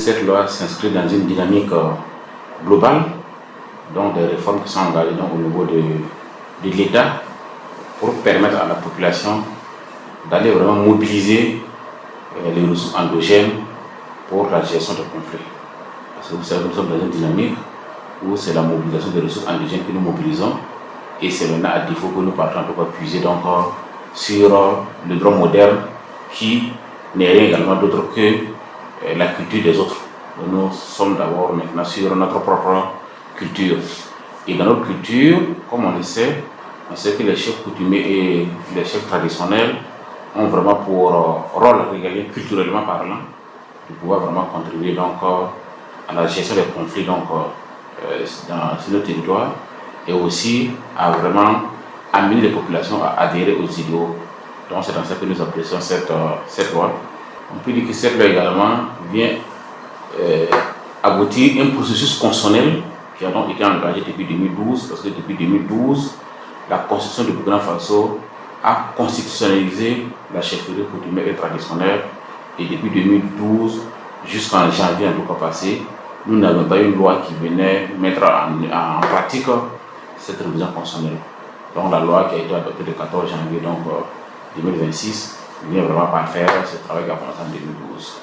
Cette loi s'inscrit dans une dynamique globale, donc des réformes qui sont engagées donc, au niveau de l'État pour permettre à la population d'aller vraiment mobiliser les ressources endogènes pour la gestion des conflits. Parce que vous savez, nous sommes dans une dynamique où c'est la mobilisation des ressources endogènes que nous mobilisons et c'est maintenant à défaut que nous partons en tout cas puiser donc, sur le droit moderne qui n'est rien également d'autre que la culture des autres. Nous sommes d'abord maintenant sur notre propre culture. Et dans notre culture, comme on le sait, on sait que les chefs coutumiers et les chefs traditionnels ont vraiment pour rôle régalien, culturellement parlant, de pouvoir vraiment contribuer donc, à la gestion des conflits donc, sur le territoire et aussi à vraiment amener les populations à adhérer aux idéaux. Donc c'est dans ça que nous apprécions cette loi. On peut dire que cette loi également vient aboutir un processus constitutionnel qui a donc été engagé depuis 2012, parce que depuis 2012, la Constitution du Burkina Faso a constitutionnalisé la chefferie coutumière et traditionnelle, et depuis 2012 jusqu'en janvier en tout cas passé, nous n'avons pas une loi qui venait mettre en pratique cette révision constitutionnelle. Donc la loi qui a été adoptée le 14 janvier donc, 2026 vient vraiment parfaire ce travail qui a commencé en 2012.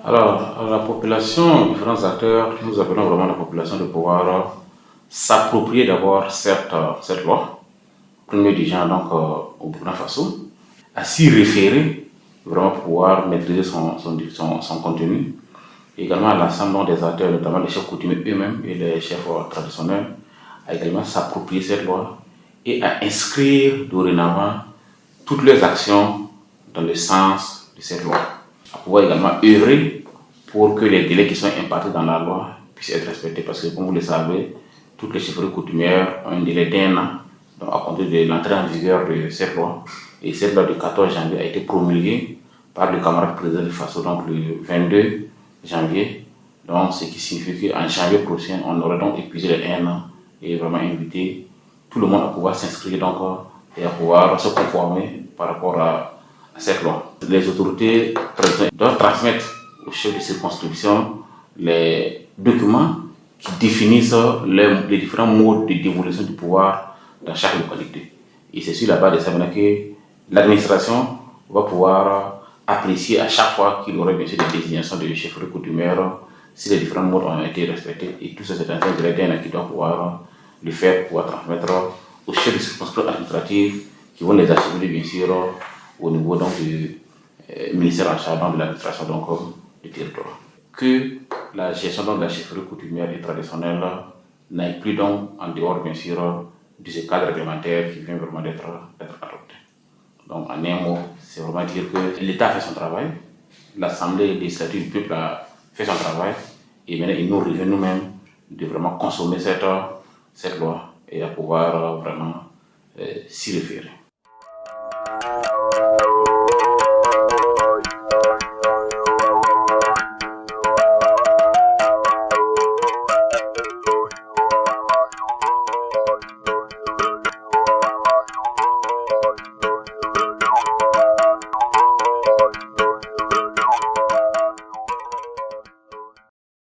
Alors, la population, différents acteurs, nous appelons vraiment la population de pouvoir s'approprier d'abord cette loi, premier du genre donc au Burkina Faso, à s'y référer, vraiment pour pouvoir maîtriser son contenu, et également à l'ensemble des acteurs, notamment les chefs coutumiers eux-mêmes et les chefs traditionnels, à également s'approprier cette loi et à inscrire dorénavant toutes leurs actions dans le sens de cette loi. À pouvoir également œuvrer pour que les délais qui sont impartis dans la loi puissent être respectés. Parce que, comme vous le savez, toutes les chefferies coutumières ont un délai d'1 an, donc à compter de l'entrée en vigueur de cette loi. Et cette loi du 14 janvier a été promulguée par le camarade président de Faso, donc le 22 janvier. Donc, ce qui signifie qu'en janvier prochain, on aurait donc épuisé les 1 an et vraiment invité tout le monde à pouvoir s'inscrire donc, et à pouvoir se conformer par rapport à cette loi. Les autorités doivent transmettre aux chefs de circonscription les documents qui définissent les différents modes de dévolution du pouvoir dans chaque localité. Et c'est sur la base de ça que l'administration va pouvoir apprécier à chaque fois qu'il y aurait bien sûr des désignations de chefferies coutumières si les différents modes ont été respectés. Et tout ça, c'est un ingrédient qui doit pouvoir le faire, pouvoir transmettre aux chefs de circonscription administrative qui vont les assurer bien sûr au niveau donc, du ministère en charge de l'administration du territoire. Que la gestion donc, de la chefferie coutumière et traditionnelle n'aille plus donc en dehors bien sûr de ce cadre réglementaire qui vient vraiment d'être adopté. Donc en un mot, c'est vraiment dire que l'État a fait son travail, l'Assemblée législative du peuple a fait son travail, et maintenant il nous revient nous-mêmes de vraiment consommer cette loi et à pouvoir vraiment s'y référer.